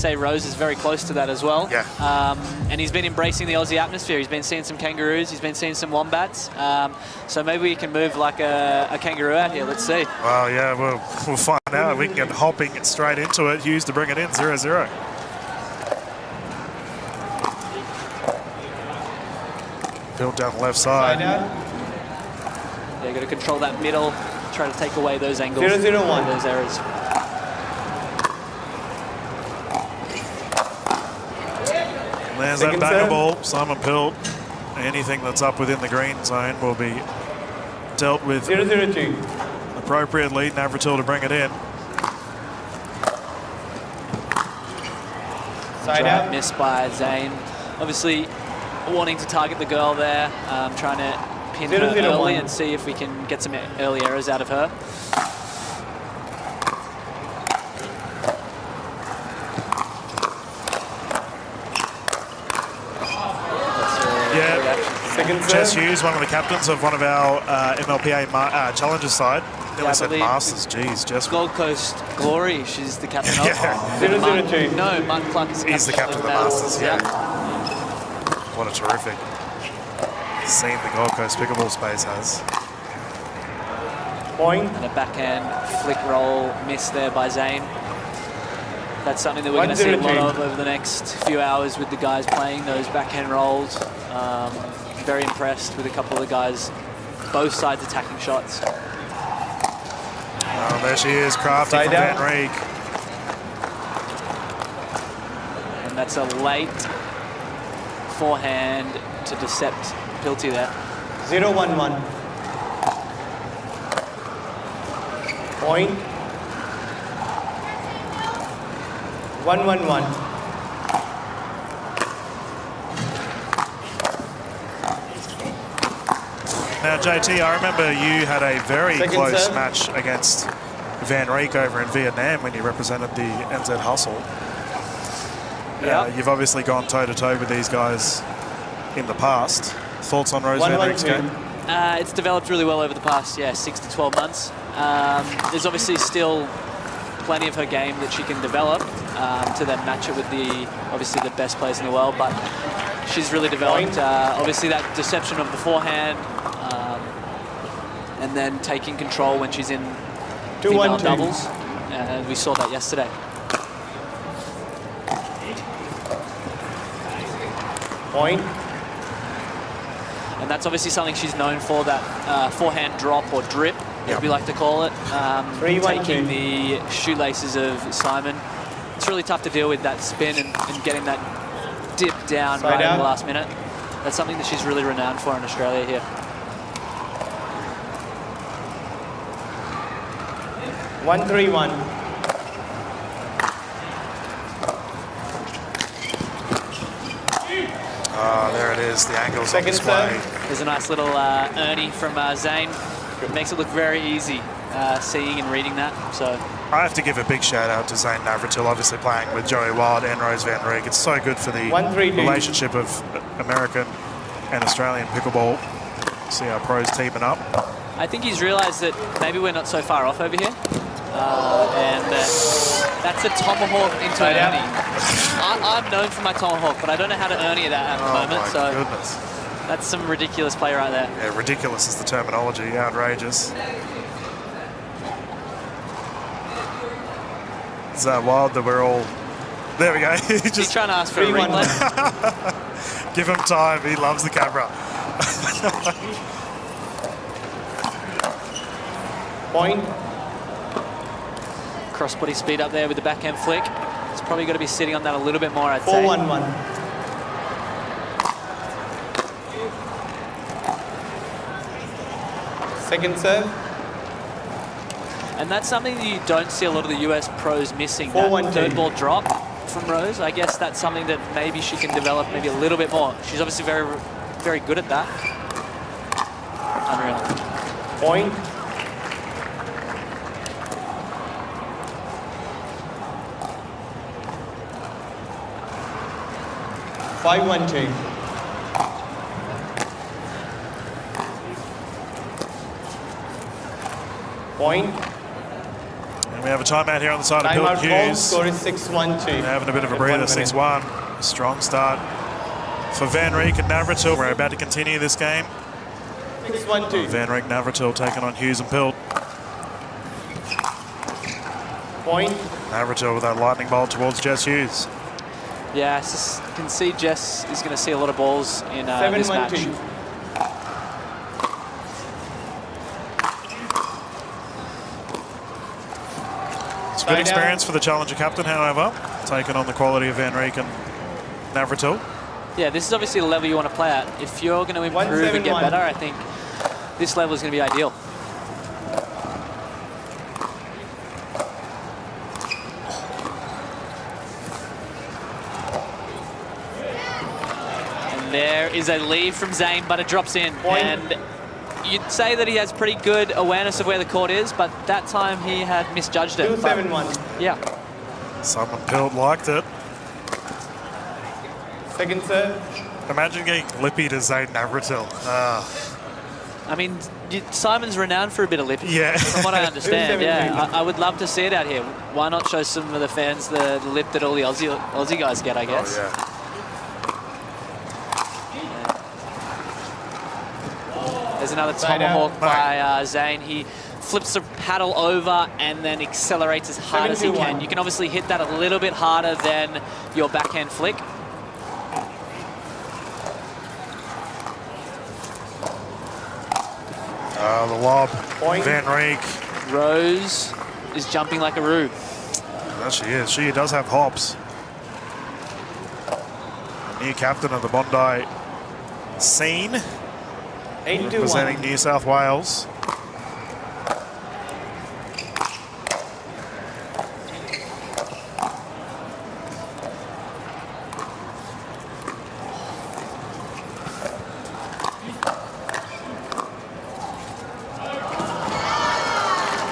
say Roos is very close to that as well. Yeah. And he's been embracing the Aussie atmosphere. He's been seeing some kangaroos. He's been seeing some wombats. So maybe we can move like a kangaroo out here. Let's see. Well, yeah, we'll find out. We can get hopping straight into it. Hughes to bring it in, 0-0. Pilt down the left side. Yeah, got to control that middle, try to take away those angles, 0-0-1. those errors. There's that banger ball, Simon Pilt. Anything that's up within the green zone will be dealt with 0-0-2. appropriately. Navratil to bring it in. Side out. Missed by Zane. Obviously wanting to target the girl there, trying to pin her early and see if we can get some early errors out of her. Jess Hughes, one of the captains of one of our MLPA Challengers side. Nearly said Masters. Jeez, Jess. Gold Coast Glory, she's the captain of. 0-0-2. No, Martin Clark is He's the captain of the Masters, yeah. What a terrific scene the Gold Coast pickleball space has. Point. And a backhand flick roll miss there by Zane. That's something that we're going to see a lot of over the next few hours with the guys playing those backhand rolls. Very impressed with a couple of the guys, both sides attacking shots. Oh, there she is, crafty from Van Reek. And that's a late forehand to decept Pilty there. 0-1-1. Point. 1-1-1. Now, JT, I remember you had a very close match against Van Reek over in Vietnam when you represented the NZ Hustle. You've obviously gone toe-to-toe with these guys in the past. Thoughts on Roos van Reek's game? It's developed really well over the past 6 to 12 months. There's obviously still plenty of her game that she can develop to then match it with obviously the best players in the world, but she's really developed obviously that deception of the forehand and then taking control when she's in female doubles. We saw that yesterday. Point. And that's obviously something she's known for, that forehand drop or drip, as we like to call it. Taking the shoelaces of Simon. It's really tough to deal with that spin and getting that dip down right in the last minute. That's something that she's really renowned for in Australia here. 1-3-1. There it is, the angles on display. There's a nice little Ernie from Zane. It makes it look very easy seeing and reading that. So I have to give a big shout out to Zane Navratil, obviously playing with Joey Wild and Roos van Reek. It's so good for the relationship of American and Australian pickleball. See our pros teaming up. I think he's realised that maybe we're not so far off over here. And that's a tomahawk into an Ernie. I'm known for my tomahawk, but I don't know how to Ernie that at the moment. So goodness. That's some ridiculous play right there. Yeah, ridiculous is the terminology. Outrageous. It's wild that we're all... There we go. He's trying to ask for a replay. Give him time. He loves the camera. Point. Cross-body speed up there with the backhand flick. It's probably got to be sitting on that a little bit more, I'd say. 4-1-1. Second serve. And that's something that you don't see a lot of the US pros missing, that third ball drop from Roos. I guess that's something that maybe she can develop maybe a little bit more. She's obviously very, very good at that. Unreal. Point. Five, 1-2. Point. And we have a timeout here on the side of Pilt and Hughes. Score is 6-1-2. Having a bit of a breather, 6-1. A strong start for Van Reek and Navratil. We're about to continue this game. 6-1-2. Van Reek, Navratil taking on Hughes and Pilt. Point. Navratil with that lightning bolt towards Jess Hughes. Yeah, I can see Jess is going to see a lot of balls in this match. 7-1-2. It's a good experience for the challenger captain, however, taking on the quality of Van Reek and Navratil. Yeah, this is obviously the level you want to play at. If you're going to improve and get better, I think this level is going to be ideal. And there is a lead from Zane, but it drops in. And you'd say that he has pretty good awareness of where the court is, but that time he had misjudged it. 2-7-1. Yeah. Someone Pilt liked it. Second serve. Imagine getting lippy to Zane Navratil. I mean, Simon's renowned for a bit of lippy, yeah. from what I understand. Yeah, I would love to see it out here. Why not show some of the fans the lip that all the Aussie guys get, I guess. Oh, yeah. There's another tomahawk by Zane. He flips the paddle over and then accelerates as hard as he can. You can obviously hit that a little bit harder than your backhand flick. The lob. Point. Van Reek. Rose is jumping like a roo. That she is. She does have hops. New captain of the Bondi scene. 8-1. Representing New South Wales.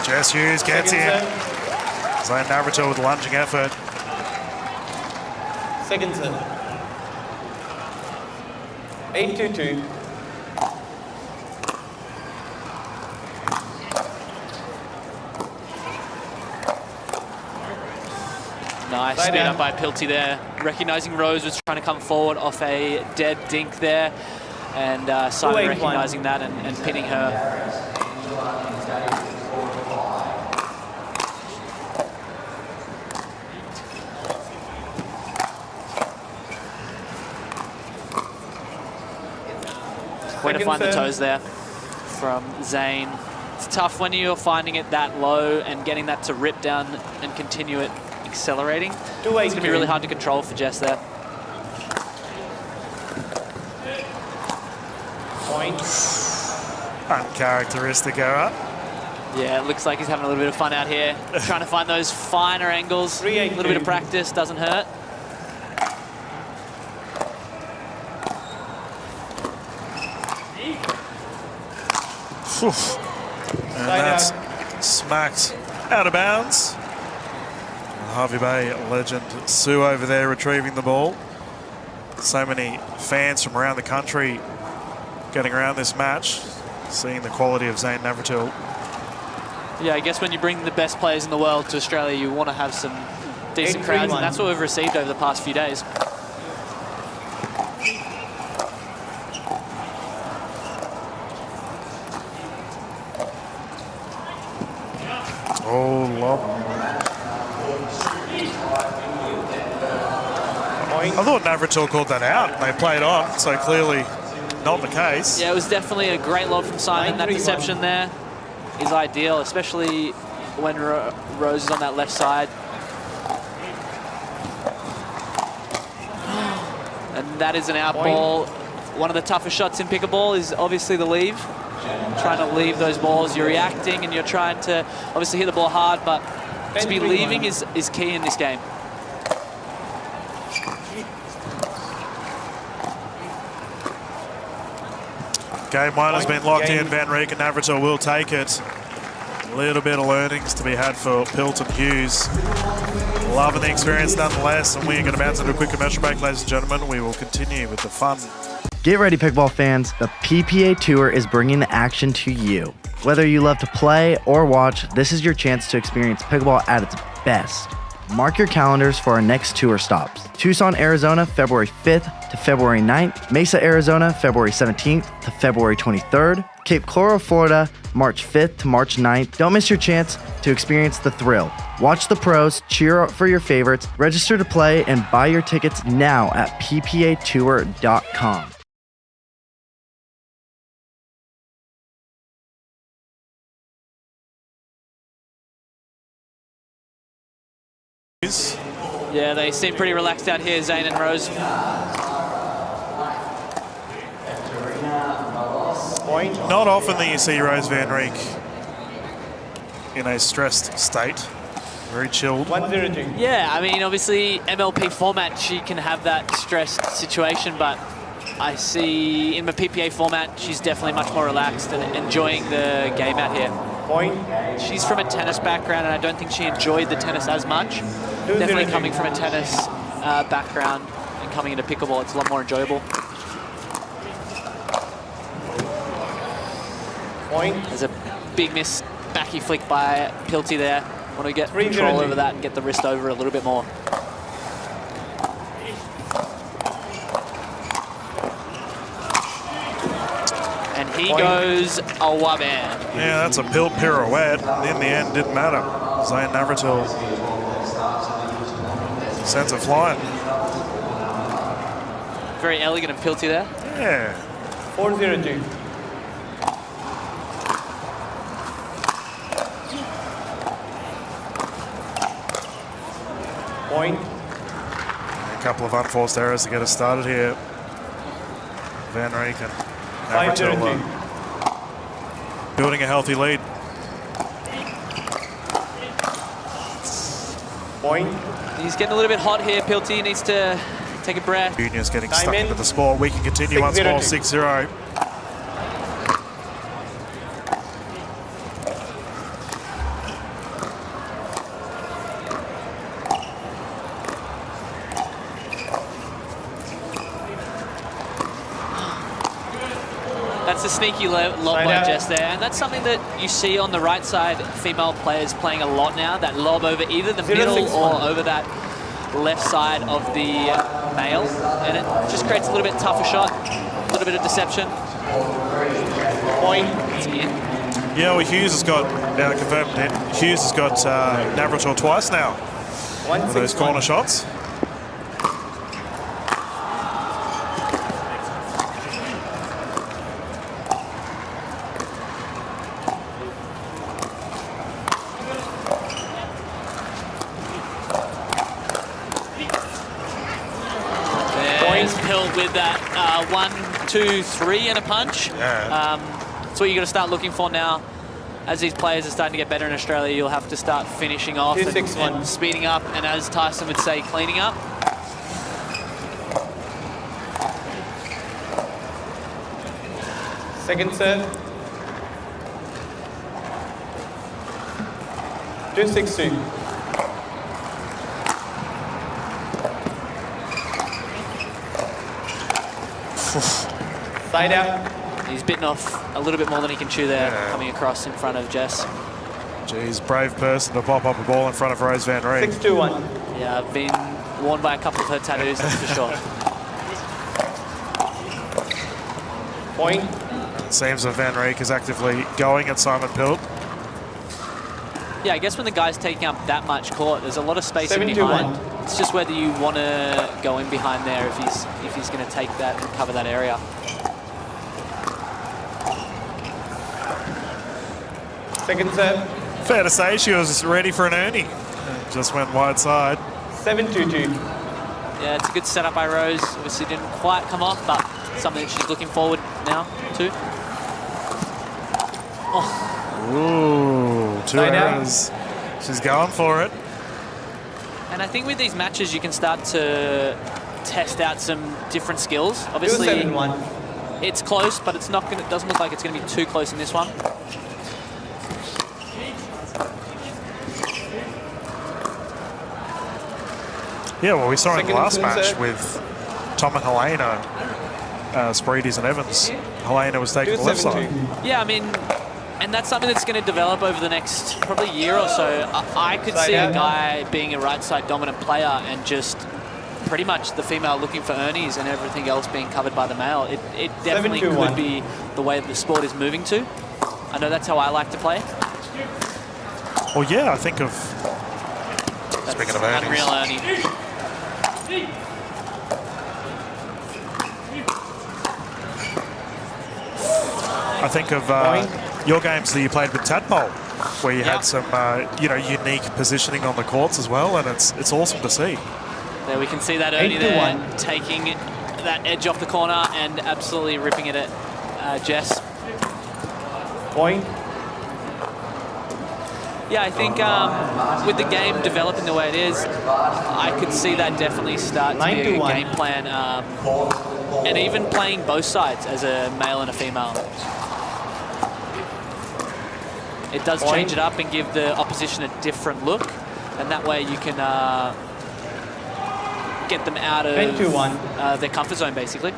Jess Hughes gets in. Zane Navratil with lunging effort. Second serve. 8-2. Nice speed up by Pilty there. Recognising Rose was trying to come forward off a dead dink there. And Simon recognising that and pinning her. Way to find the toes there from Zane. It's tough when you're finding it that low and getting that to rip down and continue it accelerating. It's going to be really hard to control for Jess there. Points. Uncharacteristic error. Yeah, it looks like he's having a little bit of fun out here. Trying to find those finer angles. A little bit of practice doesn't hurt. And that's smacked out of bounds. Harvey Bay legend Sue over there retrieving the ball. So many fans from around the country getting around this match, seeing the quality of Zane Navratil. Yeah, I guess when you bring the best players in the world to Australia, you want to have some decent crowds, and that's what we've received over the past few days. Oh, lob. I thought Navratil called that out and they played on, so clearly not the case. Yeah, it was definitely a great lob from Simon. That deception there is ideal, especially when Rose is on that left side. And that is an out ball. One of the toughest shots in pickleball is obviously the leave. Trying to leave those balls. You're reacting and you're trying to obviously hit the ball hard, but to be leaving is key in this game. Game one has been locked in. Van Reek and Navratil will take it. A little bit of learnings to be had for Pilt and Hughes. Loving the experience nonetheless, and we're going to bounce into a quick commercial break, ladies and gentlemen. We will continue with the fun. Get ready, pickleball fans. The PPA Tour is bringing the action to you. Whether you love to play or watch, this is your chance to experience pickleball at its best. Mark your calendars for our next tour stops. Tucson, Arizona, February 5th to February 9th. Mesa, Arizona, February 17th to February 23rd. Cape Coral, Florida, March 5th to March 9th. Don't miss your chance to experience the thrill. Watch the pros, cheer for your favorites, register to play, and buy your tickets now at ppatour.com. Yeah, they seem pretty relaxed out here, Zane and Roos. Not often that you see Roos van Reek in a stressed state. Very chilled. 102. Yeah, I mean, obviously, MLP format, she can have that stressed situation, but I see in the PPA format, she's definitely much more relaxed and enjoying the game out here. She's from a tennis background, and I don't think she enjoyed the tennis as much. Definitely coming from a tennis background and coming into pickleball, it's a lot more enjoyable. There's a big miss backy flick by Pilty there. Want to get control over that and get the wrist over a little bit more. And he goes a waban. Yeah, that's a Pilt pirouette. In the end, didn't matter. Zane Navratil sends it flying. Very elegant of Pilty there. Yeah. 402. Point. A couple of unforced errors to get us started here. Van Reek and Navratil building a healthy lead. Point. He's getting a little bit hot here, Pilty. Needs to take a breath. Junior's getting stuck into the sport. We can continue once more, 6-0. That's a sneaky lob by Jess there, and that's something that you see on the right side, female players playing a lot now, that lob over either the middle or over that left side of the male, and it just creates a little bit tougher shot, a little bit of deception. Point. It's in. Yeah, well, Hughes has got, now confirmed, Hughes has got Navratil twice now with those corner shots. Pilt with that 1, 2, 3 and a punch. Yeah. That's what you got to start looking for now. As these players are starting to get better in Australia, you'll have to start finishing off and speeding up, and as Tyson would say, cleaning up. Second serve. 2-6-2. Side out. He's bitten off a little bit more than he can chew there, coming across in front of Jess. Geez, brave person to pop up a ball in front of Roos van Reek. 6-2-1. Yeah, I've been warned by a couple of her tattoos, that's for sure. Point. It seems that Van Reek is actively going at Simon Pilt. Yeah, I guess when the guy's taking up that much court, there's a lot of space in behind. It's just whether you want to go in behind there if he's going to take that and cover that area. Second serve. Fair to say she was ready for an Ernie. Just went wide side. 7-2-2. Yeah, it's a good setup by Roos. Obviously didn't quite come off, but something that she's looking forward now to. Oh. Ooh, 2 errors. She's going for it. And I think with these matches, you can start to test out some different skills. Obviously, it's close, but it's not going. It doesn't look like it's going to be too close in this one. Yeah, well, we saw in the last match with Tom and Helena Spreedies and Evans, Helena was taking the left side. Yeah, I mean, and that's something that's going to develop over the next probably year or so. I could see a guy being a right side dominant player and just pretty much the female looking for Ernies and everything else being covered by the male. It definitely could be the way that the sport is moving to. I know that's how I like to play. Well, yeah, I think of, speaking of Ernies. Unreal Ernie. I think of your games that you played with Tadpole, where you had some, unique positioning on the courts as well, and it's awesome to see. There we can see that Ernie there taking that edge off the corner and absolutely ripping it at Jess. Point. Yeah, I think with the game developing the way it is, I could see that definitely start to be a game plan. And even playing both sides as a male and a female. It does change it up and give the opposition a different look, and that way you can get them out of their comfort zone, basically.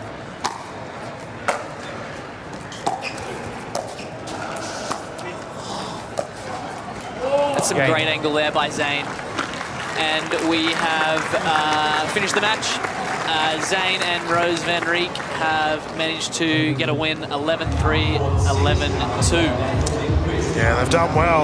That's some great angle there by Zane. And we have finished the match. Zane and Roos van Reek have managed to get a win 11-3, 11-2. Yeah, they've done well.